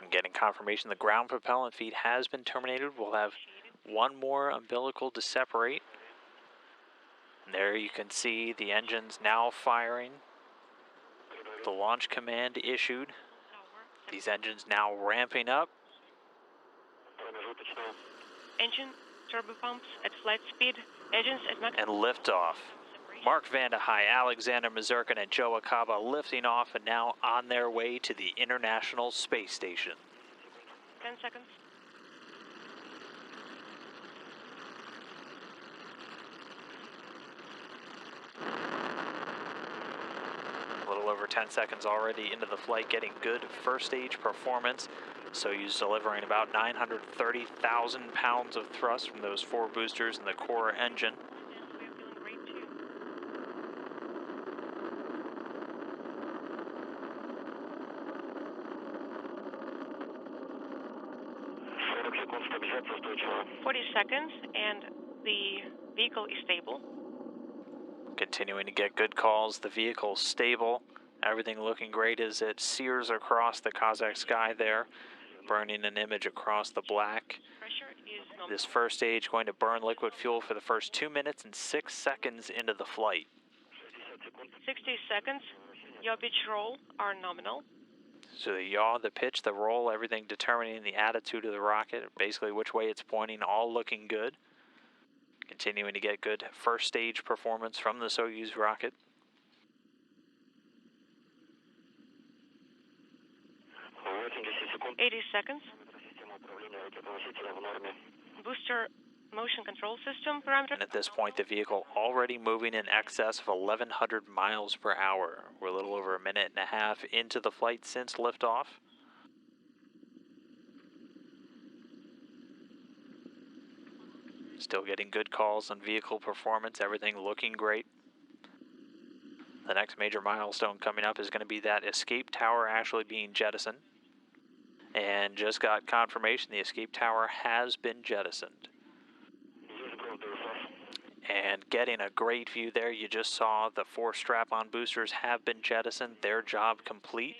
Getting confirmation the ground propellant feed has been terminated. We'll have one more umbilical to separate. And there you can see the engines now firing. The launch command issued. These engines now ramping up. Engine turbo pumps at flight speed. Engines at max. And liftoff. Mark Vande, Alexander Misurkin, and Joe Acaba lifting off and now on their way to the International Space Station. 10 seconds. A little over 10 seconds already into the flight, getting good first stage performance. Soyuz delivering about 930,000 pounds of thrust from those 4 boosters in the core engine. Seconds, and the vehicle is stable. Continuing to get good calls. The vehicle's stable. Everything looking great as it sears across the Kazakh sky there, burning an image across the black. This first stage going to burn liquid fuel for the first 2 minutes and 6 seconds into the flight. 60 seconds. Yaw, pitch, roll are nominal. So the yaw, the pitch, the roll, everything determining the attitude of the rocket, basically which way it's pointing, all looking good. Continuing to get good first stage performance from the Soyuz rocket. $80 seconds. Booster motion control system parameter. And at this point, the vehicle already moving in excess of 1,100 miles per hour. We're a little over a minute and a half into the flight since liftoff. Still getting good calls on vehicle performance, everything looking great. The next major milestone coming up is going to be that escape tower actually being jettisoned. And just got confirmation the escape tower has been jettisoned. And getting a great view there, you just saw the 4 strap-on boosters have been jettisoned, their job complete.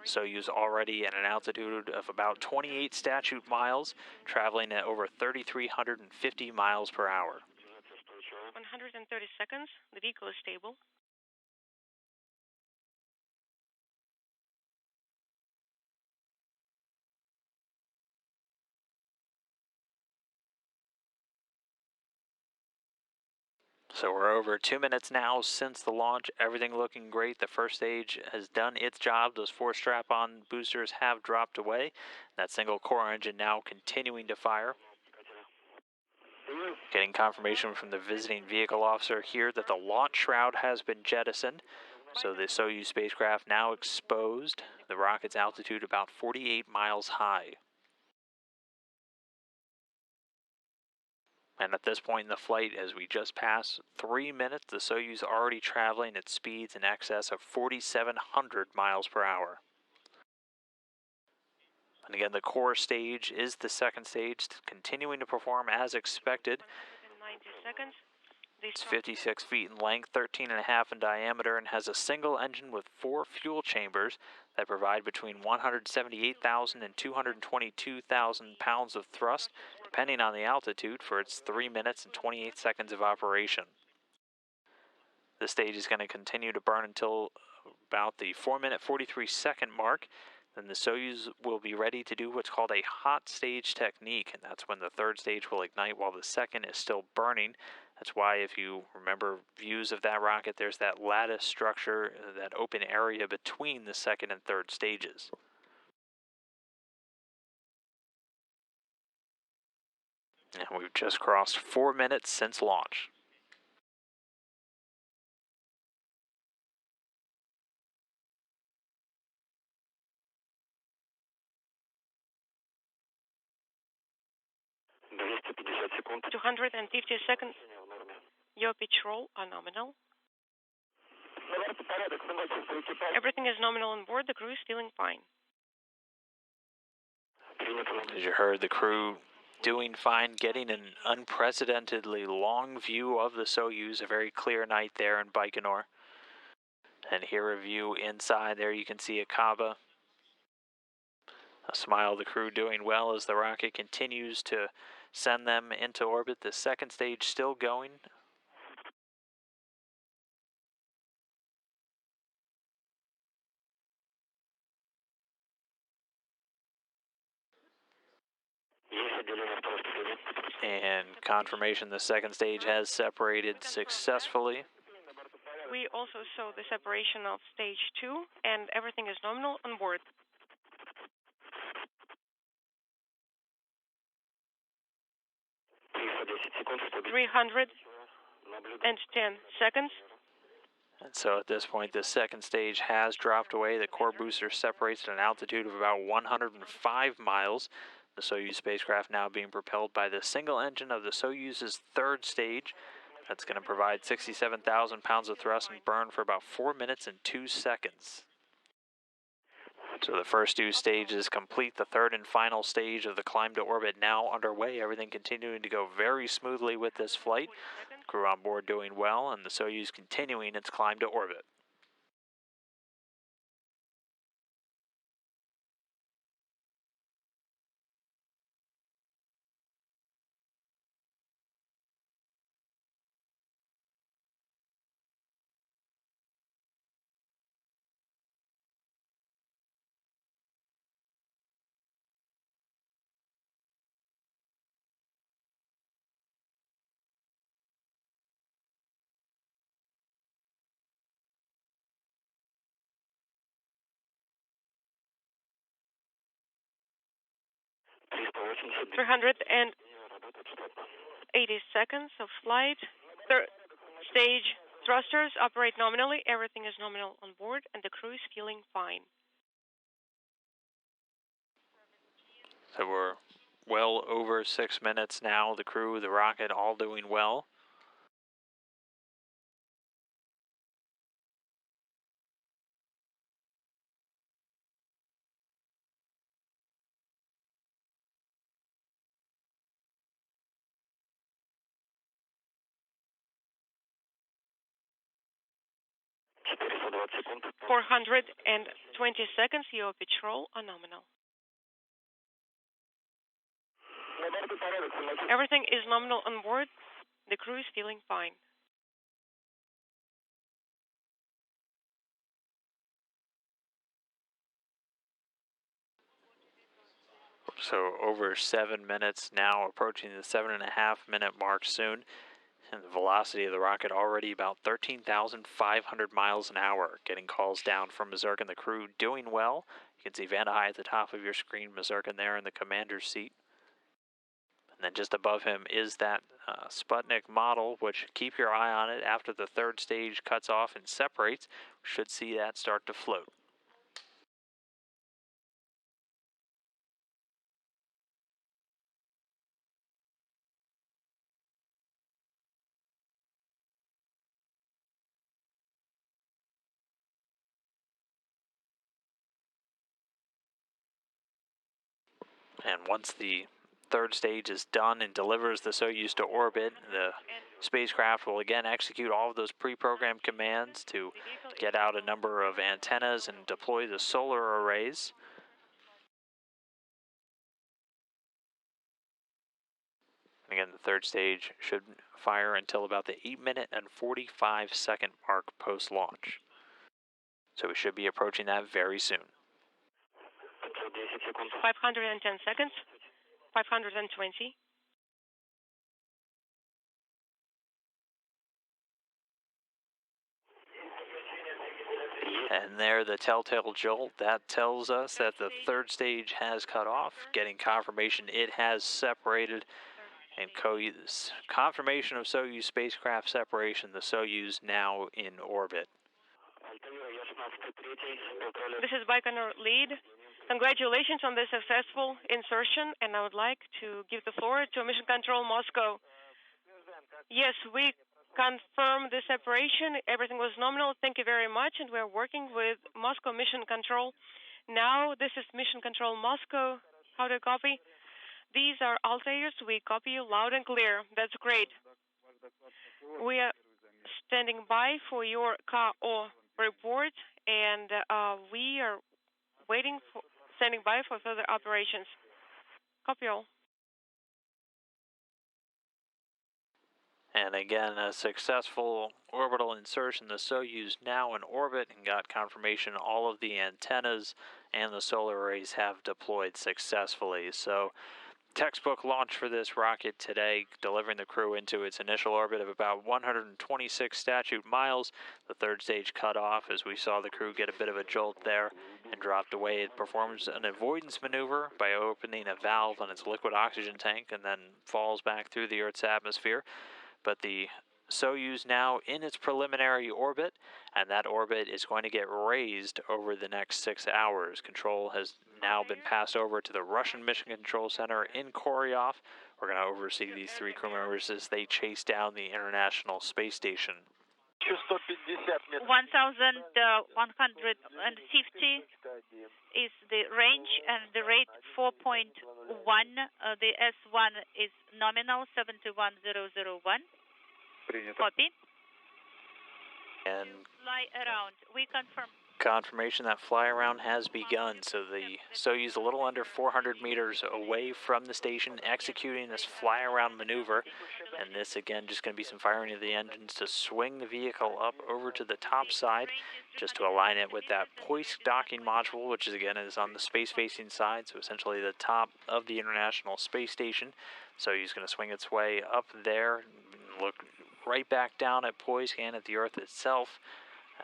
Soyuz already at an altitude of about 28 statute miles, traveling at over 3,350 miles per hour. 130 seconds, the vehicle is stable. So we're over 2 minutes now since the launch, everything looking great. The first stage has done its job. Those 4 strap-on boosters have dropped away. That single core engine now continuing to fire. Getting confirmation from the visiting vehicle officer here that the launch shroud has been jettisoned. So the Soyuz spacecraft now exposed. The rocket's altitude about 48 miles high. And at this point in the flight, as we just passed 3 minutes, the Soyuz already traveling at speeds in excess of 4,700 miles per hour. And again, the core stage is the second stage, continuing to perform as expected. 90 seconds. It's 56 feet in length, 13.5 in diameter, and has a single engine with 4 fuel chambers that provide between 178,000 and 222,000 pounds of thrust, depending on the altitude, for its 3 minutes and 28 seconds of operation. The stage is going to continue to burn until about the 4-minute 43-second mark. Then the Soyuz will be ready to do what's called a hot stage technique, and that's when the third stage will ignite while the second is still burning. That's why, if you remember views of that rocket, there's that lattice structure, that open area between the second and third stages. And we've just crossed 4 minutes since launch. — 250 seconds. Your pitch roll are nominal. Everything is nominal on board. The crew is feeling fine. As you heard, the crew doing fine, getting an unprecedentedly long view of the Soyuz, a very clear night there in Baikonur. And here a view inside. There you can see Acaba. A smile of the crew doing well as the rocket continues to send them into orbit. The second stage still going. And confirmation the second stage has separated successfully. We also saw the separation of stage 2, and everything is nominal on board. 310 seconds. And so at this point, the second stage has dropped away. The core booster separates at an altitude of about 105 miles. The Soyuz spacecraft now being propelled by the single engine of the Soyuz's third stage. That's going to provide 67,000 pounds of thrust and burn for about 4 minutes and 2 seconds. So the first two stages complete. The third and final stage of the climb to orbit now underway. Everything continuing to go very smoothly with this flight. Crew on board doing well, and the Soyuz continuing its climb to orbit. — 380 seconds of flight. Third stage thrusters operate nominally. Everything is nominal on board, and the crew is feeling fine. So we're well over 6 minutes now. The crew, the rocket, all doing well. — 420 seconds. Your pitch roll are nominal. Everything is nominal on board. The crew is feeling fine. So over 7 minutes now, approaching the 7.5-minute mark soon. And the velocity of the rocket already about 13,500 miles an hour. Getting calls down from Misurkin, the crew doing well. You can see Vande at the top of your screen, Misurkin there in the commander's seat. And then just above him is that Sputnik model, which keep your eye on it after the third stage cuts off and separates. We should see that start to float. And once the third stage is done and delivers the Soyuz to orbit, the spacecraft will again execute all of those pre-programmed commands to get out a number of antennas and deploy the solar arrays. Again, the third stage should fire until about the 8-minute and 45-second mark post-launch. So we should be approaching that very soon. 510 seconds. 520. And there, the telltale jolt, that tells us that the third stage has cut off, getting confirmation it has separated, and confirmation of Soyuz spacecraft separation, the Soyuz now in orbit. This is Baikonur lead. Congratulations on the successful insertion, and I would like to give the floor to Mission Control Moscow. Yes, we confirm the separation. Everything was nominal. Thank you very much, and we're working with Moscow Mission Control. Now, this is Mission Control Moscow. How to copy? These are alternators. We copy you loud and clear. That's great. We are standing by for your KO report, and we are standing by for further operations. Copy all. And again, a successful orbital insertion. The Soyuz now in orbit, and got confirmation all of the antennas and the solar arrays have deployed successfully. So textbook launch for this rocket today, delivering the crew into its initial orbit of about 126 statute miles. The third stage cut off as we saw the crew get a bit of a jolt there and dropped away. It performs an avoidance maneuver by opening a valve on its liquid oxygen tank and then falls back through the Earth's atmosphere. But the Soyuz now in its preliminary orbit, and that orbit is going to get raised over the next 6 hours. Control has now been passed over to the Russian Mission Control Center in Koryov. We're going to oversee these 3 crew members as they chase down the International Space Station. 1,150 is the range, and the rate 4.1. The S1 is nominal, 71001. Copy. And fly around. We confirm. Confirmation that fly around has begun. So the Soyuz a little under 400 meters away from the station, executing this fly around maneuver. And this again just going to be some firing of the engines to swing the vehicle up over to the top side, just to align it with that Poisk docking module, which is on the space facing side, so essentially the top of the International Space Station. Soyuz going to swing its way up there, look right back down at Poisk and at the Earth itself,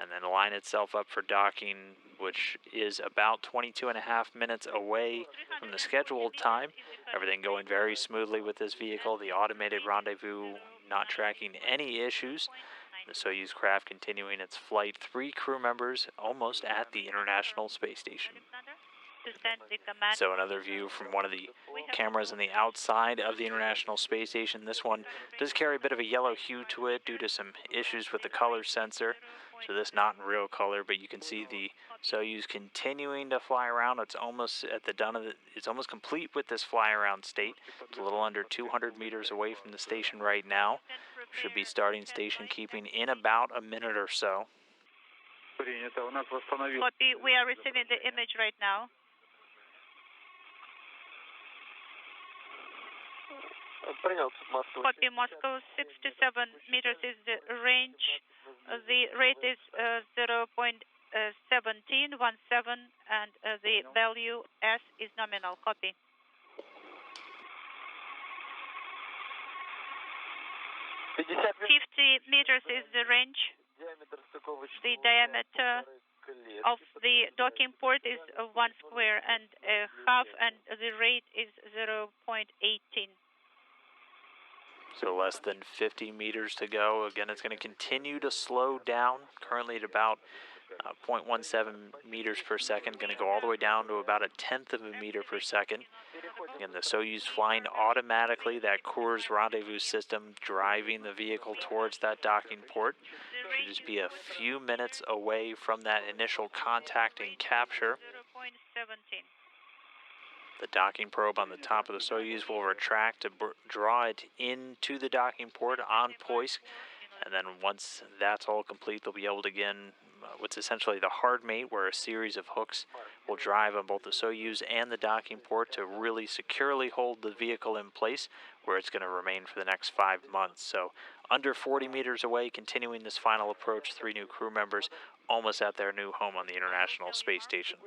and then line itself up for docking, which is about 22.5 minutes away from the scheduled time. Everything going very smoothly with this vehicle. The automated rendezvous not tracking any issues. The Soyuz craft continuing its flight. 3 crew members almost at the International Space Station. So another view from one of the cameras on the outside of the International Space Station. This one does carry a bit of a yellow hue to it due to some issues with the color sensor. So this not in real color, but you can see the Soyuz continuing to fly around. It's almost at the it's almost complete with this fly around state. It's a little under 200 meters away from the station right now. Should be starting station keeping in about a minute or so. Copy. We are receiving the image right now. Copy. Moscow, 67 meters is the range. The rate is 0.1717, and the value S is nominal. Copy. $50 meters is the range. The diameter of the docking port is 1 square and a half, and the rate is 0.18. So less than 50 meters to go. Again, it's going to continue to slow down, currently at about 0.17 meters per second. Going to go all the way down to about 1/10 of a meter per second. Again, the Soyuz flying automatically, that Kurs rendezvous system driving the vehicle towards that docking port. Should just be a few minutes away from that initial contact and capture. 0.17. The docking probe on the top of the Soyuz will retract to draw it into the docking port on Poisk, and then once that's all complete, they'll be able to begin what's essentially the hard mate, where a series of hooks will drive on both the Soyuz and the docking port to really securely hold the vehicle in place where it's going to remain for the next 5 months. So under 40 meters away, continuing this final approach, 3 new crew members almost at their new home on the International Space Station.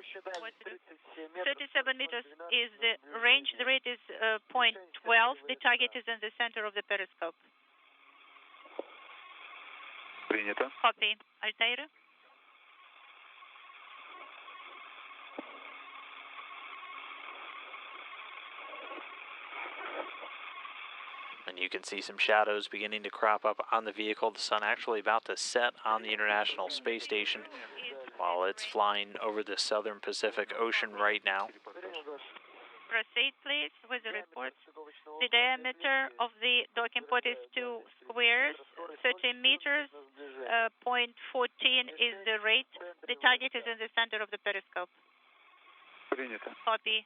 37 meters is the range. The rate is 0.12. The target is in the center of the periscope. Принято. Copy. Altair. And you can see some shadows beginning to crop up on the vehicle. The sun actually about to set on the International Space Station while it's flying over the southern Pacific Ocean right now. Proceed, please, with the report. The diameter of the docking port is 2 squares, 30 meters. 0.14 is the rate. The target is in the center of the periscope. Принято. Copy.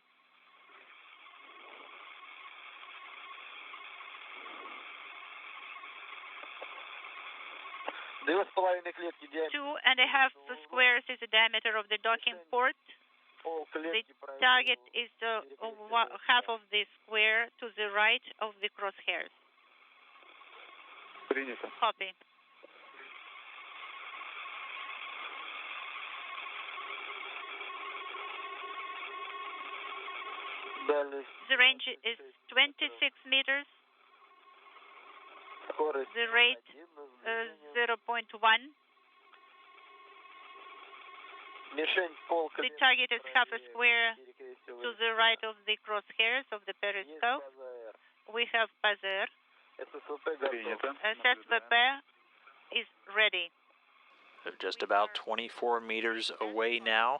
Two and a half squares is the diameter of the docking port. The target is half of the square to the right of the crosshairs. Принято. Copy. The range is 26 meters. The rate 0.1. The target is half a square to the right of the crosshairs of the periscope. We have Pazer. Принято. SSVP is ready. They're just about 24 meters away now.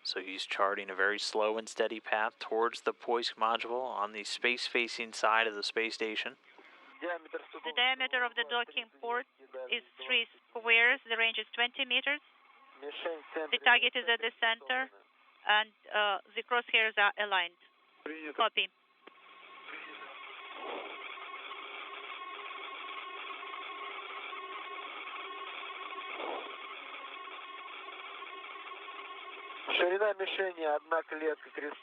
So he's charting a very slow and steady path towards the Poisk module on the space-facing side of the space station. The diameter of the docking port is 3 squares. The range is 20 meters. The target is at the center, and the crosshairs are aligned. Принято. Copy.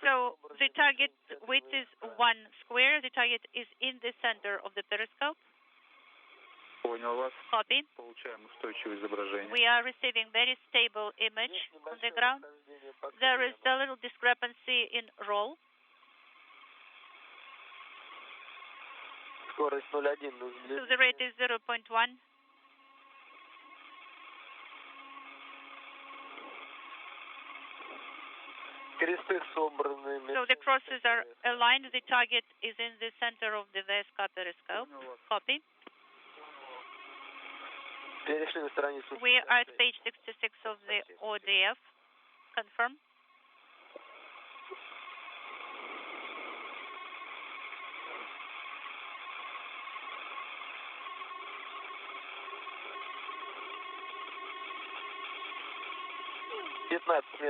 So the target width is 1 square. The target is in the center of the periscope. Понял вас. Copy. Получаем устойчивое изображение. We are receiving very stable image on the ground. There is a little discrepancy in roll. So the rate is 0.1. So the crosses are aligned. The target is in the center of the VSK periscope. Copy. We are at page 66 of the ODF. Confirm.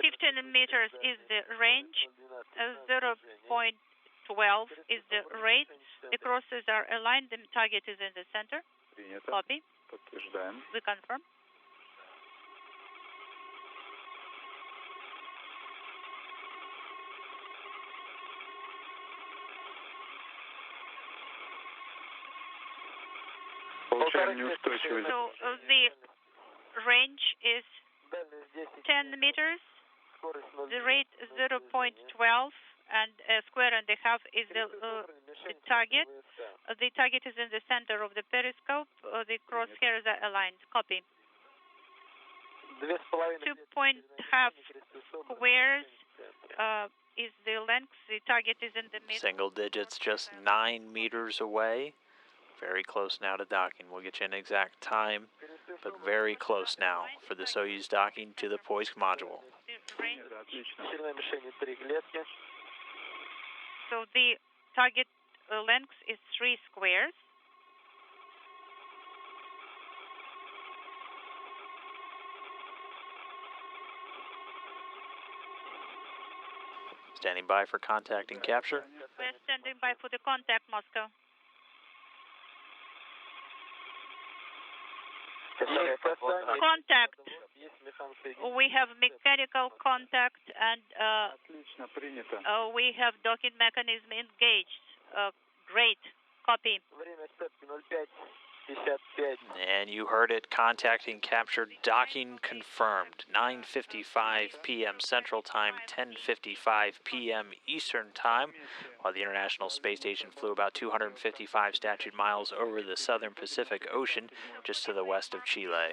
Fifteen meters is the range. 0.12 is the rate. The crosses are aligned. The target is in the center. Принято. Copy. Подтверждаем. We confirm. Получаем неустойчивое. So the range is 10 meters. The rate is 0.12, and a square and a half is the target. The target is in the center of the periscope. The crosshairs are aligned. Copy. 2.5 squares is the length. The target is in the middle. Single digits, just 9 meters away. Very close now to docking. We'll get you an exact time, but very close now for the Soyuz docking to the Poisk module. So the target length is 3 squares. Standing by for contact and capture. We're standing by for the contact, Moscow. Contact. We have mechanical contact and Отлично, принято. we have docking mechanism engaged. Great. Copy. And you heard it, contacting captured, docking confirmed. 9:55 p.m. Central Time, 10:55 p.m. Eastern Time, while the International Space Station flew about 255 statute miles over the southern Pacific Ocean, just to the west of Chile.